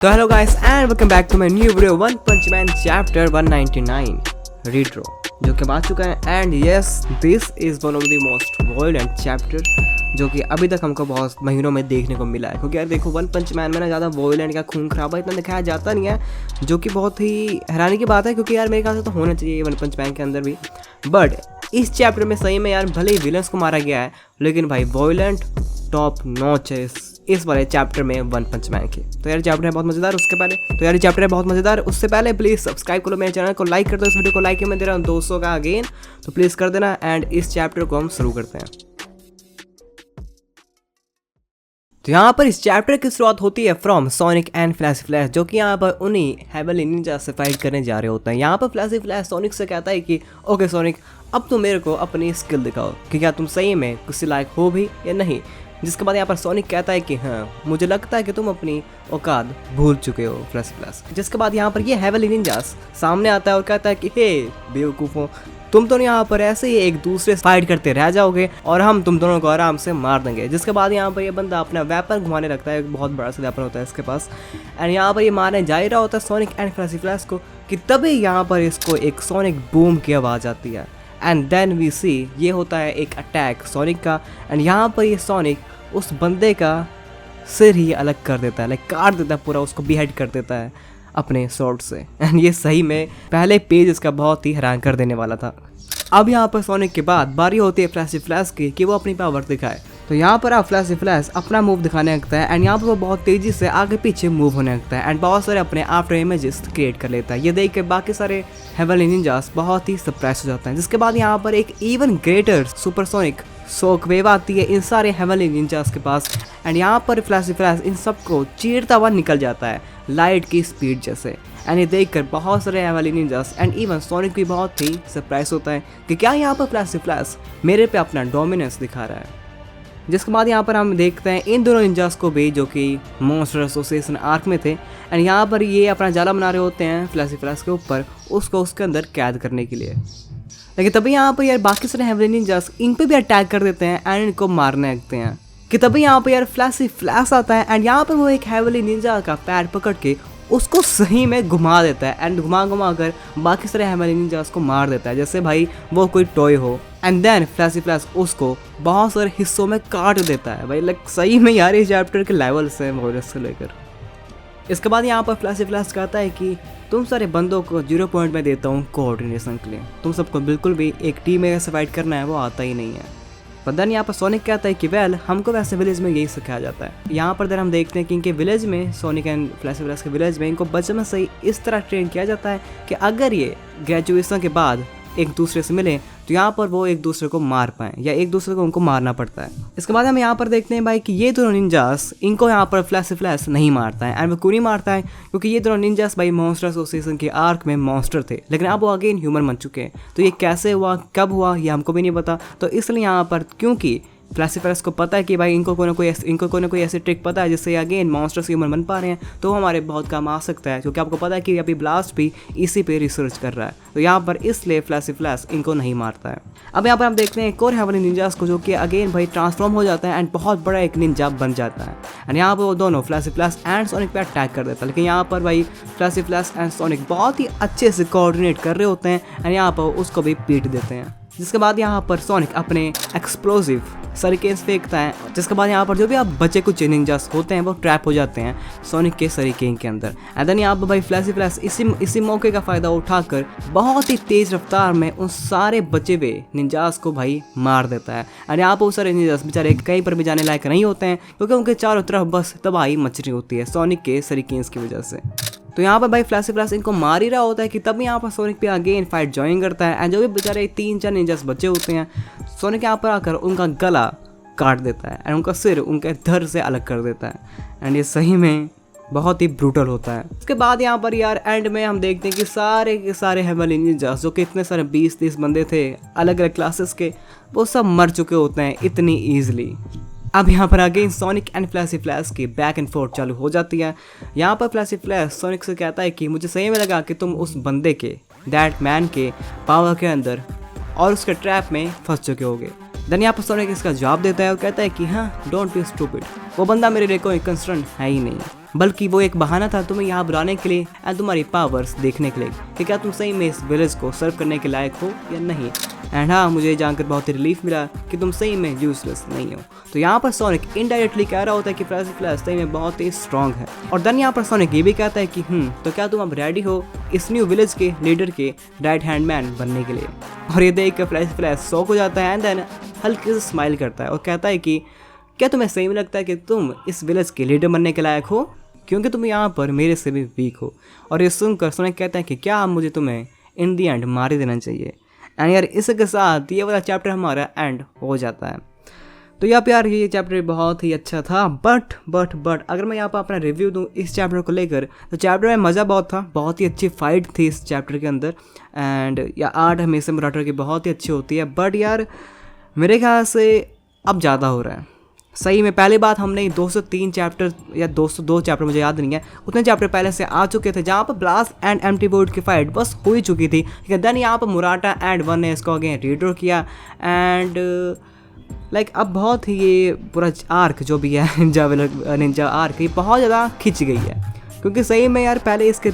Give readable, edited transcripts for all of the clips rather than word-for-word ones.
तो hello guys and welcome back to my new video one punch man chapter 199 redraw जो कि आ चुका है। And yes this is one of the most violent chapter जो कि अभी तक हमको बहुत महीनों में देखने को मिला है। क्योंकि यार देखो वन पंच मैन में ना ज़्यादा वायलेंट का खून खराबा इतना दिखाया जाता नहीं है, जो कि बहुत ही हैरानी की बात है। क्योंकि यार मेरे ख्याल से तो होना चाहिए वन पंच मैन के अंदर भी, बट इस चैप्टर में सही में यार भले ही विलन्स को मारा गया है, लेकिन भाई वायलेंट टॉप नॉच है इस वाले चैप्टर में वन पंच मैन के। तो यार चैप्टर है बहुत मज़ेदार। उससे पहले प्लीज़ सब्सक्राइब करो मेरे चैनल को, लाइक कर दो इस वीडियो को। लाइक मैं दे रहा हूँ 200 का अगेन, तो प्लीज़ कर देना। एंड इस चैप्टर को हम शुरू करते हैं। तो यहाँ पर इस चैप्टर की शुरुआत होती है from sonic and fleshy flash, जो कि यहाँ पर उन्हीं हेवनली निंजा से फाइट करने जा रहे होते हैं। यहाँ पर फ्लैशी फ्लैश सोनिक से कहता है कि ओके सोनिक, अब तुम मेरे को अपनी स्किल दिखाओ कि क्या तुम सही में किसी लायक हो भी या नहीं। जिसके बाद यहाँ पर सोनिक कहता है कि हाँ, मुझे लगता है कि तुम अपनी औकात भूल चुके हो फ्लैशी फ्लैश। जिसके बाद यहाँ पर ये हेवनली निंजास सामने आता है और कहता है कि हे बेवकूफ़ों, तुम दोनों यहाँ पर ऐसे ही एक दूसरे से फाइट करते रह जाओगे और हम तुम दोनों को आराम से मार देंगे। जिसके बाद यहाँ पर ये बंदा अपना वेपन घुमाने लगता है, एक बहुत बड़ा सा वेपन होता है इसके पास। एंड यहाँ पर ये मारने जा ही रहा होता है सोनिक एंड फ्लैशी फ्लैश को कि तभी यहाँ पर इसको एक सोनिक बूम की आवाज़ आती है। एंड देन वी सी ये होता है एक अटैक सोनिक का। एंड यहाँ पर ये सोनिक उस बंदे का सिर ही अलग कर देता है, लाइक काट देता है पूरा, उसको बिहेड कर देता है अपने स्वॉर्ड से। एंड ये सही में पहले पेज इसका बहुत ही हैरान कर देने वाला था। अब यहाँ पर सोनिक के बाद बारी होती है फ्लैशी फ्लैश की कि वो अपनी पावर दिखाए। तो यहाँ पर आप फ्लैशी फ्लैश अपना मूव दिखाने लगता है। एंड यहाँ पर वो बहुत तेज़ी से आगे पीछे मूव होने लगता है एंड बहुत सारे अपने आफ्टर इमेजेस क्रिएट कर लेता है। ये देख के बाकी सारे हेवनली निंजास बहुत ही सरप्राइज हो जाते हैं। जिसके बाद यहाँ पर एक even greater supersonic shock wave आती है इन सारे हेवनली निंजास के पास। एंड यहाँ पर फ्लैशी फ्लैश इन सबको चीरता हुआ निकल जाता है लाइट की स्पीड जैसे। एंड ये देखकर बहुत सारे heavenly ninjas and even sonic भी बहुत ही सरप्राइज होता है कि क्या यहाँ पर फ्लैशी फ्लैश मेरे पे अपना डोमिनेंस दिखा रहा है। जिसके बाद यहाँ पर हम देखते हैं इन दोनों निंजास को भी जो कि मॉन्स्टर एसोसिएशन आर्क में थे। एंड यहाँ पर ये अपना जाला बना रहे होते हैं फ्लैशी फ्लैश के ऊपर, उसको उसके अंदर कैद करने के लिए। लेकिन तभी यहाँ पर यार बाकी सारे हेवनली निंजास इन पे भी अटैक कर देते हैं एंड इनको मारने लगते हैं। कि तभी यहाँ पर यार फ्लैशी फ्लैश आता है एंड यहाँ पर वो एक हेवनली निंजा का पैर पकड़ के उसको सही में घुमा देता है एंड घुमा कर बाकी सारे हेवनली निंजास को मार देता है जैसे भाई वो कोई टॉय हो। एंड देन फ्लैशी फ्लैश उसको बहुत सारे हिस्सों में काट देता है। भाई लाइक सही में यार इस चैप्टर के लेवल्स हैं वायरस से लेकर। इसके बाद यहाँ पर फ्लैशी फ्लैश कहता है कि तुम सारे बंदों को 0 पॉइंट में देता हूँ कोऑर्डिनेशन के लिए, तुम सबको बिल्कुल भी एक टीम में कैसे फाइट करना है वो आता ही नहीं है। पर देन यहाँ पर सोनिक कहता है कि वेल हमको वैसे विलेज में यही सिखाया जाता है। यहाँ पर देन हम देखते हैं कि इनके विलेज में सोनिक एंड फ्लैशी फ्लैश के विलेज में इनको बचपन से ही इस तरह ट्रेन किया जाता है कि अगर ये ग्रेजुएशन के बाद एक दूसरे से मिले तो यहाँ पर वो एक दूसरे को मार पाएँ या एक दूसरे को उनको मारना पड़ता है। इसके बाद हम यहाँ पर देखते हैं भाई कि ये दोनों निंजास इनको यहाँ पर फ्लैशी फ्लैश नहीं मारता है। एंड वो क्यों नहीं मारता है? क्योंकि ये दोनों निंजास भाई मॉन्स्टर एसोसिएशन के आर्क में मॉन्स्टर थे, लेकिन अब वो अगेन ह्यूमन बन चुके हैं। तो ये कैसे हुआ, कब हुआ, ये हमको भी नहीं पता। तो इसलिए यहाँ पर क्योंकि फ्लैशी फ्लैश को पता है कि भाई इनको कोई ना कोई ऐसी ट्रिक पता है जिससे अगेन मॉन्स्टर्स ह्यूमन बन पा रहे हैं, तो हमारे बहुत काम आ सकता है। क्योंकि आपको पता है कि अभी ब्लास्ट भी इसी पे रिसर्च कर रहा है, तो यहाँ पर इसलिए फ्लैशी फ्लैश इनको नहीं मारता है। अब यहाँ पर हम देखते हैं एक और हेवनली निंजास को जो कि अगेन भाई ट्रांसफॉर्म हो जाता है एंड बहुत बड़ा एक निंजा बन जाता है। एंड यहाँ पर वो दोनों फ्लैशी फ्लैश एंड सोनिक पे अटैक कर देता है। लेकिन यहाँ पर भाई फ्लैशी फ्लैश एंड सोनिक बहुत ही अच्छे से कोऑर्डिनेट कर रहे होते हैं एंड यहाँ पर उसको भी पीट देते हैं। जिसके बाद यहाँ पर सोनिक अपने एक्सप्लोसिव सरिकेन्स फेंकता है। जिसके बाद यहाँ पर जो भी आप बचे कुछ निंजास होते हैं वो ट्रैप हो जाते हैं सोनिक के सरिकेन के अंदर। एंड देन यहाँ पर भाई फ्लैशी फ्लैश इसी मौके का फ़ायदा उठाकर बहुत ही तेज़ रफ्तार में उन सारे बचे हुए निंजास को भाई मार देता है। एंड यहाँ पर वो सारे निंजास बेचारे कहीं पर भी जाने लायक नहीं होते हैं क्योंकि उनके चारों तरफ बस तबाही मच रही होती है सोनिक के सरिकेन्स की वजह से। तो यहाँ पर भाई फ्लैशी फ्लैश इनको मार ही रहा होता है कि तब यहाँ पर सोनिक पे अगेन फाइट ज्वाइन करता है। एंड जो भी बेचारे 3-4 निंजास बचे होते हैं, सोनिक यहाँ पर आकर उनका गला काट देता है एंड उनका सिर उनके धड़ से अलग कर देता है। एंड ये सही में बहुत ही ब्रूटल होता है। उसके बाद यहाँ पर यार एंड में हम देखते हैं कि सारे के सारे हेवनली निंजास जो कि इतने सारे 20-30 बंदे थे अलग अलग क्लासेस के, वो सब मर चुके होते हैं इतनी ईजिली। अब यहाँ पर again sonic and fleshy flash की बैक एंड फोर्थ चालू हो जाती है। यहाँ पर फ्लैशी फ्लैश सोनिक से कहता है कि मुझे सही में लगा कि तुम उस बंदे के दैट मैन के पावर के अंदर और उसके ट्रैप में फंस चुके होगे। देन यहाँ पर सोनिक इसका जवाब देता है और कहता है कि हाँ डोंट बी स्टूपिड, वो बंदा मेरे लिए कोई कंसर्न है ही नहीं। बल्कि वो एक बहाना था तुम्हें यहाँ बुलाने के लिए एंड तुम्हारी पावर्स देखने के लिए कि क्या तुम सही में इस विलेज को सर्व करने के लायक हो या नहीं। एंड हाँ, मुझे जानकर बहुत ही रिलीफ मिला कि तुम सही में यूजलेस नहीं हो। तो यहाँ पर सोनिक इनडायरेक्टली कह रहा होता है कि फ्लैशी फ्लैश सही में बहुत ही स्ट्रॉन्ग है। और देन यहाँ पर सोनिक ये भी कहता है कि तो क्या तुम अब रेडी हो इस न्यू विलेज के लीडर के राइट हैंड मैन बनने के लिए। और ये देख कर फ्लैशी फ्लैश शॉक हो जाता है एंड देन हल्के से स्माइल करता है और कहता है कि क्या तुम्हें सही में लगता है कि तुम इस विलेज के लीडर बनने के लायक हो, क्योंकि तुम यहाँ पर मेरे से भी वीक हो। और ये सुनकर सोनिक कहता है कि क्या मुझे तुम्हें इन दी एंड मार ही देना चाहिए। एंड यार इसके साथ ये वाला चैप्टर हमारा एंड हो जाता है। तो यहाँ पे यार ये चैप्टर बहुत ही अच्छा था। बट अगर मैं यहाँ पर अपना रिव्यू दूँ इस चैप्टर को लेकर, तो चैप्टर में मज़ा बहुत था, बहुत ही अच्छी फाइट थी इस चैप्टर के अंदर। एंड या आर्ट हमेशा मुराटर की बहुत ही अच्छी होती है, बट यार मेरे ख्याल से अब ज़्यादा हो रहा है सही में। पहली बात हमने 203 चैप्टर या 202 चैप्टर, मुझे याद नहीं है, उतने चैप्टर पहले से आ चुके थे जहाँ पर ब्लास्ट एंड एम्प्टी वॉइड की फाइट बस हो ही चुकी थी। देन यहाँ पर मुराटा एंड वन ने इसको अगेन रीड्रॉ किया एंड लाइक अब बहुत ही ये पूरा आर्क जो भी है निंजा आर्क, ये बहुत ज़्यादा खिंच गई है। क्योंकि सही में यार पहले इसके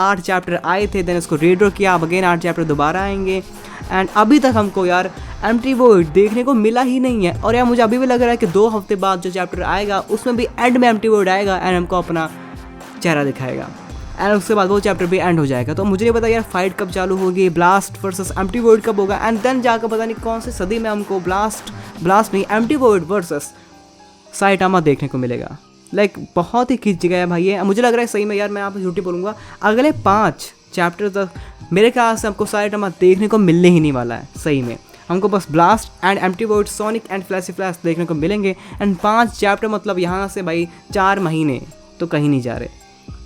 8 चैप्टर आए थे, देन उसको रीड्रॉ किया, अब अगेन 8 चैप्टर दोबारा आएंगे एंड अभी तक हमको यार एम्प्टी वॉइड देखने को मिला ही नहीं है। और यार मुझे अभी भी लग रहा है कि 2 हफ्ते बाद जो चैप्टर आएगा उसमें भी एंड में एम्प्टी वॉइड आएगा एंड हमको अपना चेहरा दिखाएगा एंड उसके बाद वो चैप्टर भी एंड हो जाएगा। तो मुझे नहीं पता यार फाइट कब चालू होगी, ब्लास्ट वर्सेस एम्प्टी वॉइड कब होगा एंड देन जाकर पता नहीं कौन सी सदी में हमको ब्लास्ट नहीं एम्प्टी वॉइड वर्सेस साइटामा देखने को मिलेगा। लाइक बहुत ही खींच गया है भाई ये। मुझे लग रहा है सही में यार, मैं यहाँ पर झूठी बोलूँगा, अगले 5 चैप्टर तक मेरे ख्याल से हमको साइटामा देखने को मिलने ही नहीं वाला है सही में। हमको बस blast and empty void, sonic and fleshy flash देखने को मिलेंगे एंड 5 चैप्टर, मतलब यहाँ से भाई 4 महीने तो कहीं नहीं जा रहे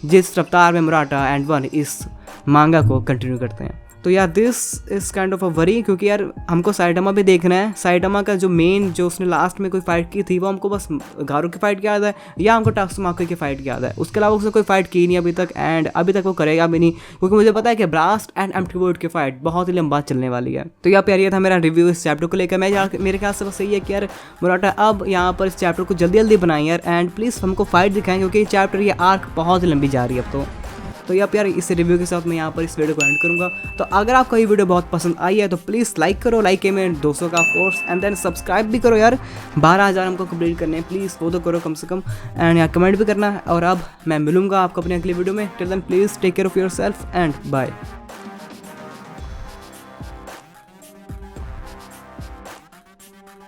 जिस रफ्तार में मुराटा एंड वन इस मांगा को कंटिन्यू करते हैं। तो यार this is kind of a worry, क्योंकि यार हमको साइटामा भी देखना है। साइटामा का जो मेन जो उसने लास्ट में कोई फाइट की थी वो हमको बस गारो की फाइट याद है या हमको टाक्सुमाको की फाइट याद है, उसके अलावा उसने कोई फाइट की नहीं अभी तक एंड अभी तक वो करेगा भी नहीं, क्योंकि मुझे पता है कि ब्लास्ट एंड एम्प्टी वॉइड की फाइट बहुत ही लंबा चलने वाली है। तो यार ये था मेरा रिव्यू इस चैप्टर को लेकर। मेरे ख्याल से बस यही है कि यार मुराटा अब यहाँ पर इस चैप्टर को जल्दी जल्दी बनाएं यार एंड प्लीज़ हमको फाइट दिखाएं, क्योंकि ये चैप्टर ये आर्क बहुत ही लंबी जा रही है अब तो यार इस रिव्यू के साथ मैं यहाँ पर इस वीडियो को एंड करूँगा। तो अगर आपको ये वीडियो बहुत पसंद आई है तो प्लीज़ लाइक करो, लाइक में 200 का कोर्स एंड देन सब्सक्राइब भी करो यार, 12,000 हमको कंप्लीट करने हैं, प्लीज़ वो तो करो कम से कम एंड यार कमेंट भी करना है। और अब मैं मिलूँगा आपको अपनी अगली वीडियो में। Till then please take care of yourself and bye.